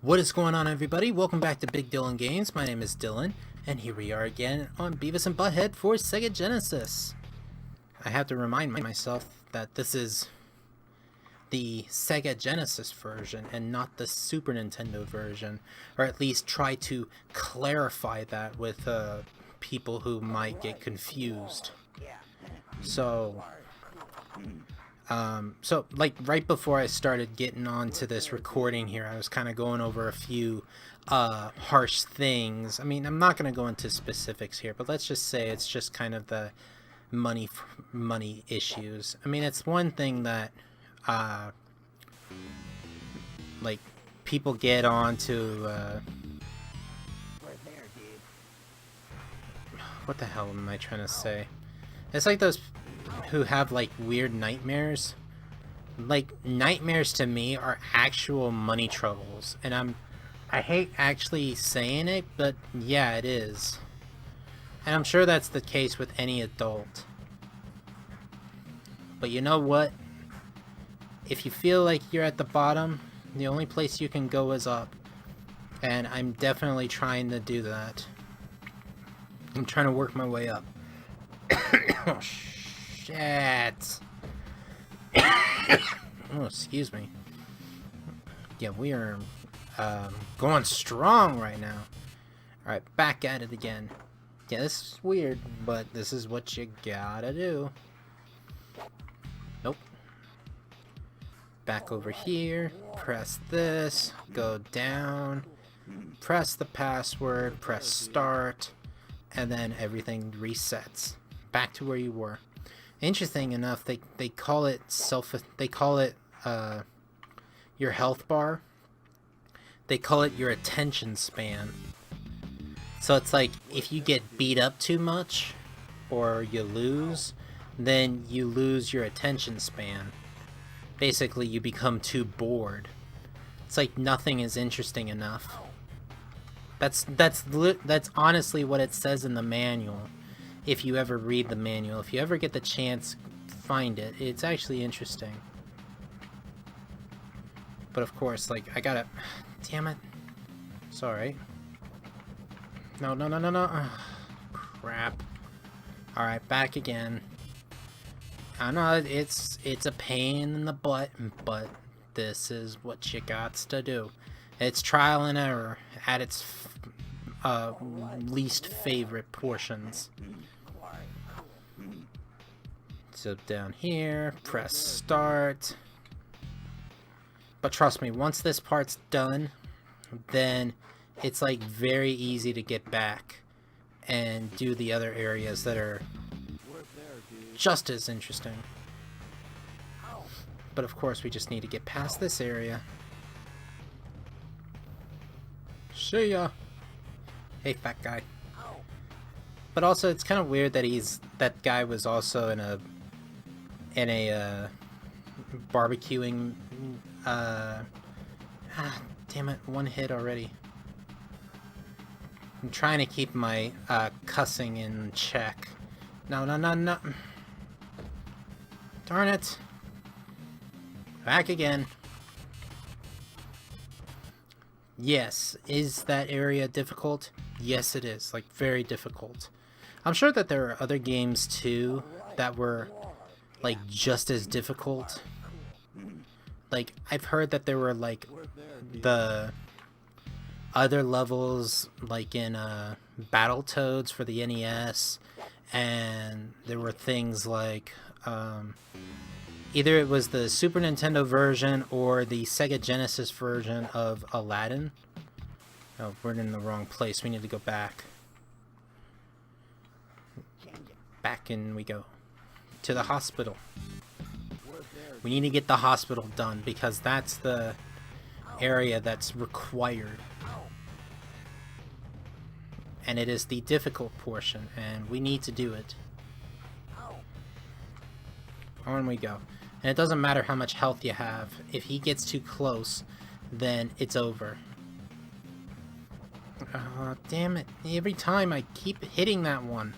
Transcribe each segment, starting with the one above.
What is going on, everybody? Welcome back to Big Dylan Games. My name is Dylan, and here we are again on Beavis and Butthead for Sega Genesis. I have to remind myself that this is the Sega Genesis version and not the Super Nintendo version, or at least try to clarify that with people who might get confused. So like right before I started getting onto this recording here, I was kind of going over a few harsh things. I mean, I'm not going to go into specifics here, but let's just say it's just kind of the money issues. I mean, it's one thing that like people get on to what the hell am I trying to say? It's like those who have like weird nightmares. Like, nightmares to me are actual money troubles, and I hate actually saying it, but yeah, it is. And I'm sure that's the case with any adult. But you know what? If you feel like you're at the bottom, the only place you can go is up. And I'm definitely trying to do that. I'm trying to work my way up. Oh, shit. Oh, excuse me. Yeah, we are going strong right now. Alright, back at it again. Yeah, this is weird, but this is what you gotta do. Nope. Back over here. Press this. Go down. Press the password. Press start. And then everything resets. Back to where you were. Interesting enough, they call it your health bar. They call it your attention span. So it's like if you get beat up too much or you lose, then you lose your attention span. Basically, you become too bored. It's like nothing is interesting enough. That's honestly what it says in the manual. If you ever read the manual, if you ever get the chance, find it. It's actually interesting. But of course, like, I gotta... Damn it. Sorry. No. Ugh, crap. Alright, back again. I know it's a pain in the butt, but this is what you gots to do. It's trial and error at its least favorite portions. So down here, press start. But trust me, once this part's done, then it's like very easy to get back and do the other areas that are just as interesting. But of course, we just need to get past this area. See ya. Hey, fat guy. But also, it's kind of weird that that guy was also in a barbecuing, damn it, one hit already. I'm trying to keep my, cussing in check. No. Darn it. Back again. Yes, is that area difficult? Yes, it is, like, very difficult. I'm sure that there are other games, too, that were like just as difficult. Like, I've heard that there were like the other levels like in Battletoads for the NES, and there were things like either it was the Super Nintendo version or the Sega Genesis version of Aladdin. Oh, we're in the wrong place. We need to go back. Back in we go. To the hospital. We need to get the hospital done because that's the area that's required. And it is the difficult portion, and we need to do it. On we go. And it doesn't matter how much health you have. If he gets too close, then it's over. Damn it. Every time I keep hitting that one.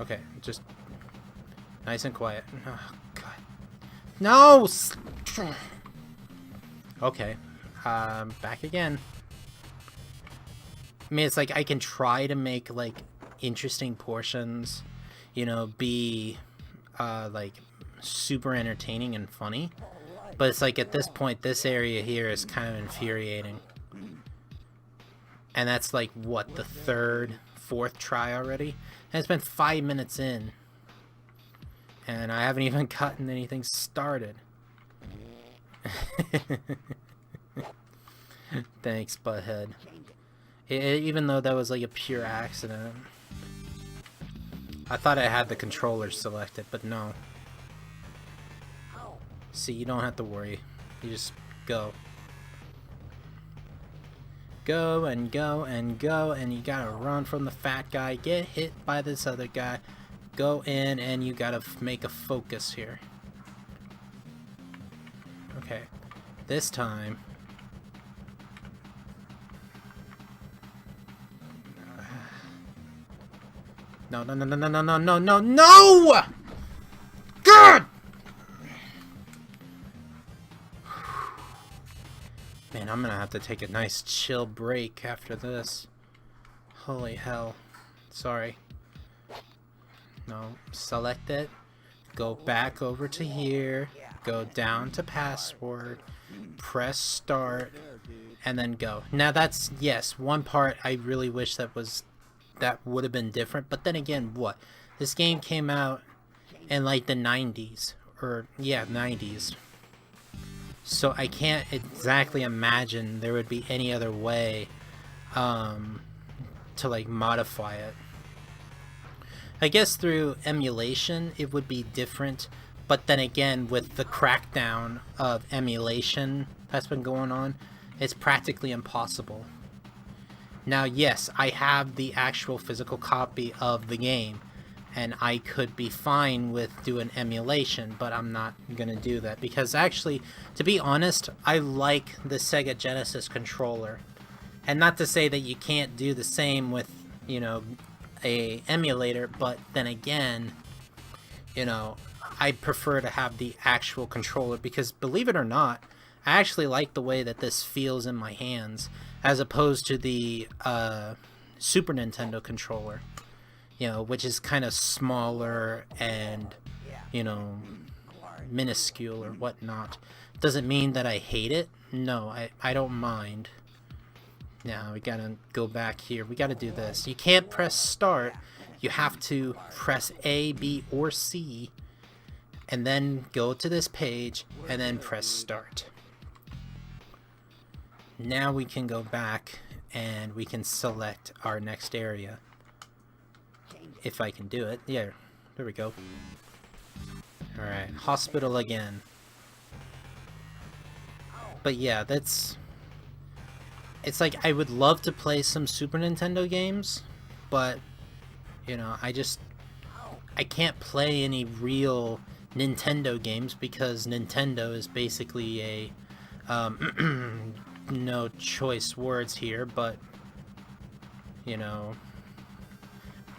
Okay, just nice and quiet. Oh, God. No! Okay. Back again. I mean, it's like I can try to make, like, interesting portions, you know, be, like, super entertaining and funny. But it's like, at this point, this area here is kind of infuriating. And that's like, what, the third, fourth try already? And it's been 5 minutes in. And I haven't even gotten anything started. Thanks, Butthead. Even though that was like a pure accident. I thought I had the controller selected, but no. See, you don't have to worry. You just go. Go and go and go, and you gotta run from the fat guy, get hit by this other guy, go in, and you gotta make a focus here. Okay, this time... No, no, no, no, no, no, no, no, no, no! God! Man, I'm gonna have to take a nice chill break after this. Holy hell. Sorry. No, select it. Go back over to here. Go down to password. Press start. And then go. Now that's, yes, one part I really wish that would have been different. But then again, what? This game came out in like the 90s. Or, yeah, 90s. So I can't exactly imagine there would be any other way to like modify it. I guess through emulation it would be different, but then again with the crackdown of emulation that's been going on, it's practically impossible. Now yes, I have the actual physical copy of the game, and I could be fine with doing emulation, but I'm not gonna do that because actually, to be honest, I like the Sega Genesis controller. And not to say that you can't do the same with, you know, a emulator, but then again, you know, I prefer to have the actual controller because, believe it or not, I actually like the way that this feels in my hands as opposed to the Super Nintendo controller. You know, which is kind of smaller and, you know, minuscule or whatnot. Doesn't mean that I hate it. No, I don't mind. Now, we gotta go back here. We gotta do this. You can't press start. You have to press A, B, or C, and then go to this page, and then press start. Now we can go back, and we can select our next area. If I can do it. Yeah, there we go. Alright, hospital again. But yeah, that's... It's like, I would love to play some Super Nintendo games, but, you know, I can't play any real Nintendo games because Nintendo is basically a, no choice words here, but, you know...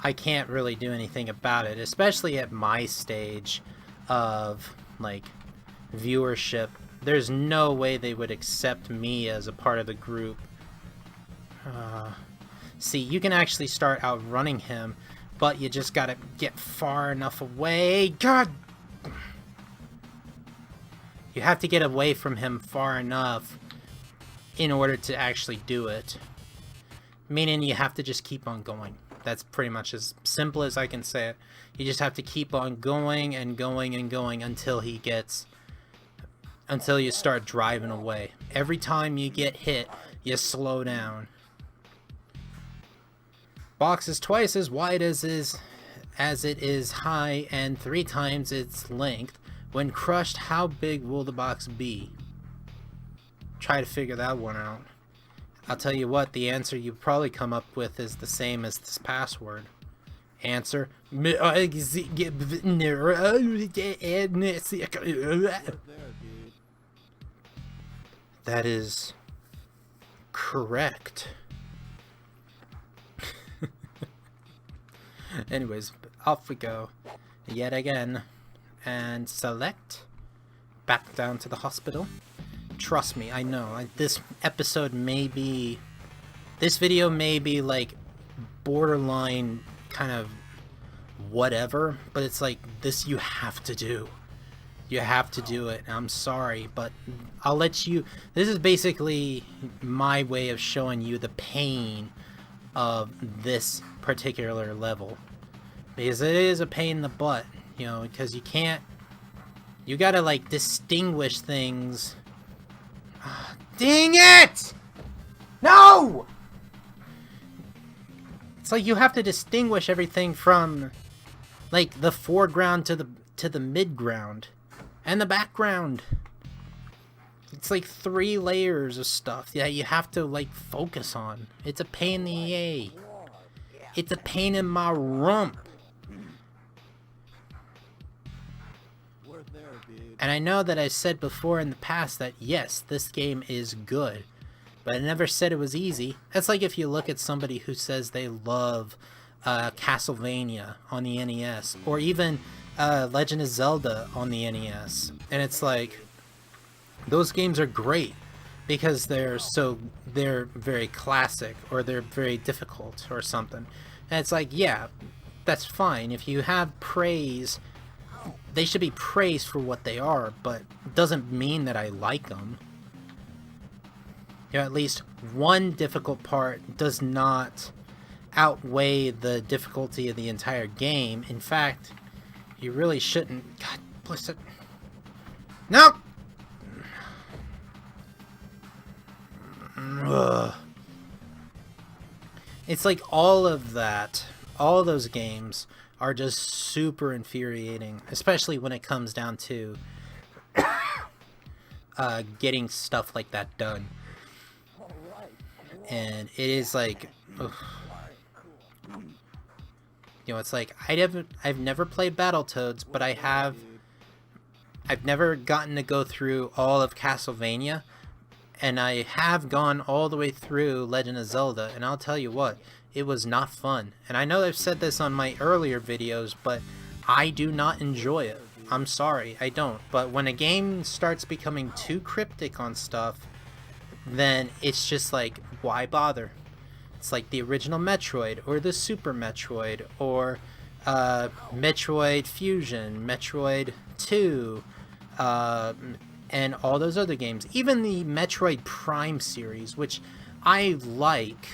I can't really do anything about it, especially at my stage of, like, viewership. There's no way they would accept me as a part of the group. See, you can actually start outrunning him, but you just gotta get far enough away. God! You have to get away from him far enough in order to actually do it. Meaning you have to just keep on going. That's pretty much as simple as I can say it. You just have to keep on going and going and going until he gets... until you start driving away. Every time you get hit, you slow down. Box is twice as wide as it is high and 3 times its length. When crushed, how big will the box be? Try to figure that one out. I'll tell you what, the answer you probably come up with is the same as this password. Answer. That is correct. Anyways, off we go. Yet again. And select. Back down to the hospital. trust me, I know. This episode may be... This video may be, like, borderline kind of whatever, but it's like, this you have to do. You have to do it. I'm sorry, but I'll let you... This is basically my way of showing you the pain of this particular level. Because it is a pain in the butt, you know, because you can't... You gotta, like, distinguish things. Dang it! No! It's like you have to distinguish everything from, like, the foreground to the midground and the background. It's like 3 layers of stuff that you have to, like, focus on. It's a pain in the A. It's a pain in my rump. And I know that I said before in the past that, yes, this game is good. But I never said it was easy. That's like if you look at somebody who says they love Castlevania on the NES. Or even Legend of Zelda on the NES. And it's like, those games are great. Because they're very classic. Or they're very difficult or something. And it's like, yeah, that's fine. If you have praise... They should be praised for what they are, but it doesn't mean that I like them. You know, at least one difficult part does not outweigh the difficulty of the entire game. In fact, you really shouldn't... God bless it. No! Ugh. It's like all of that, all those games... are just super infuriating, especially when it comes down to getting stuff like that done. And it is like, ugh. You know, it's like I've never played Battletoads, but I've never gotten to go through all of Castlevania, and I have gone all the way through Legend of Zelda, and I'll tell you what. It was not fun. And I know I've said this on my earlier videos, but I do not enjoy it. I'm sorry, I don't. But when a game starts becoming too cryptic on stuff, then it's just like, why bother? It's like the original Metroid, or the Super Metroid, or Metroid Fusion, Metroid 2, and all those other games. Even the Metroid Prime series, which I like...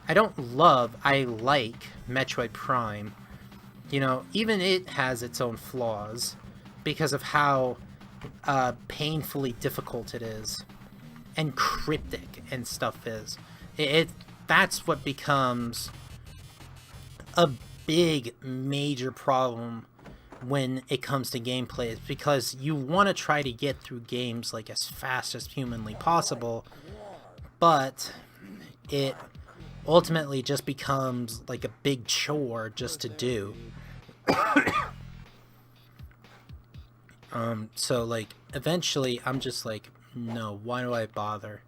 I don't love, I like Metroid Prime. You know, even it has its own flaws because of how painfully difficult it is and cryptic and stuff is. That's what becomes a big, major problem when it comes to gameplay. It's because you want to try to get through games like as fast as humanly possible, but it ultimately just becomes like a big chore just to do. So like eventually I'm just like, no, why do I bother?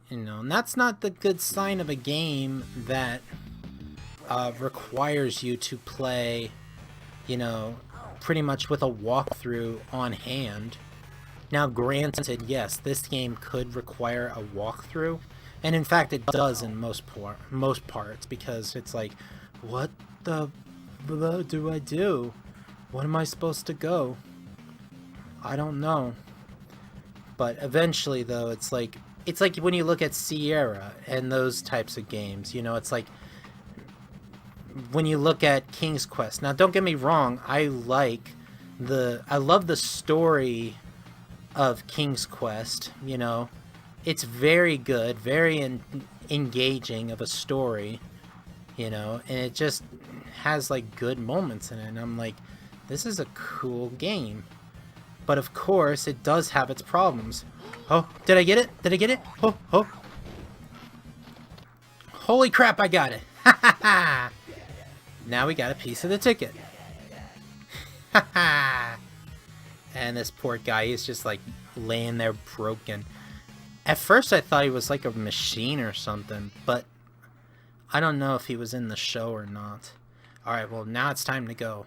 You know, and that's not the good sign of a game that requires you to play, you know, pretty much with a walkthrough on hand. Now granted, yes, this game could require a walkthrough. And in fact, it does in most parts, because it's like, what the do I do? What am I supposed to go? I don't know. But eventually, though, it's like when you look at Sierra and those types of games, you know, it's like when you look at King's Quest. Now, don't get me wrong, I love the story of King's Quest, you know. It's very good, very engaging of a story, you know, and it just has, like, good moments in it, and I'm like, this is a cool game. But, of course, it does have its problems. Oh, did I get it? Did I get it? Oh, oh. Holy crap, I got it. Ha ha ha. Now we got a piece of the ticket. Ha ha. And this poor guy is just, like, laying there broken. At first I thought he was like a machine or something, but I don't know if he was in the show or not. Alright, well now it's time to go.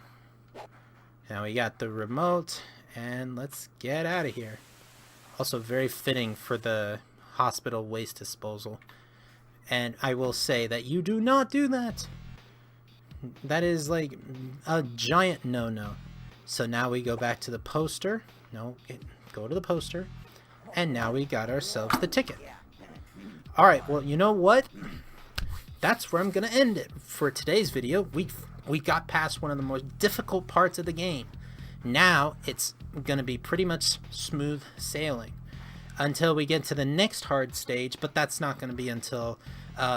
Now we got the remote, and let's get out of here. Also very fitting for the hospital waste disposal. And I will say that you do not do that. That is like a giant no-no. So now we go back to the poster. No, go to the poster. And now we got ourselves the ticket. Alright, well, you know what? That's where I'm going to end it for today's video. We got past one of the most difficult parts of the game. Now it's going to be pretty much smooth sailing until we get to the next hard stage, but that's not going to be until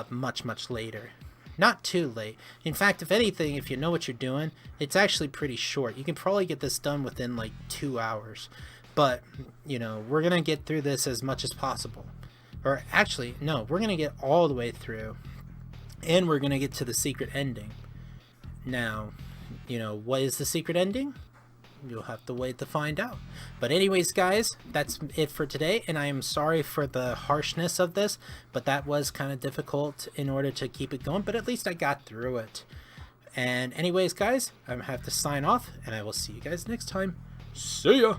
much later. Not too late. In fact, if anything, if you know what you're doing, it's actually pretty short. You can probably get this done within like 2 hours. But, you know, we're going to get through this as much as possible. Or actually, no, we're going to get all the way through. And we're going to get to the secret ending. Now, you know, what is the secret ending? You'll have to wait to find out. But anyways, guys, that's it for today. And I am sorry for the harshness of this. But that was kind of difficult in order to keep it going. But at least I got through it. And anyways, guys, I'm going to have to sign off. And I will see you guys next time. See ya!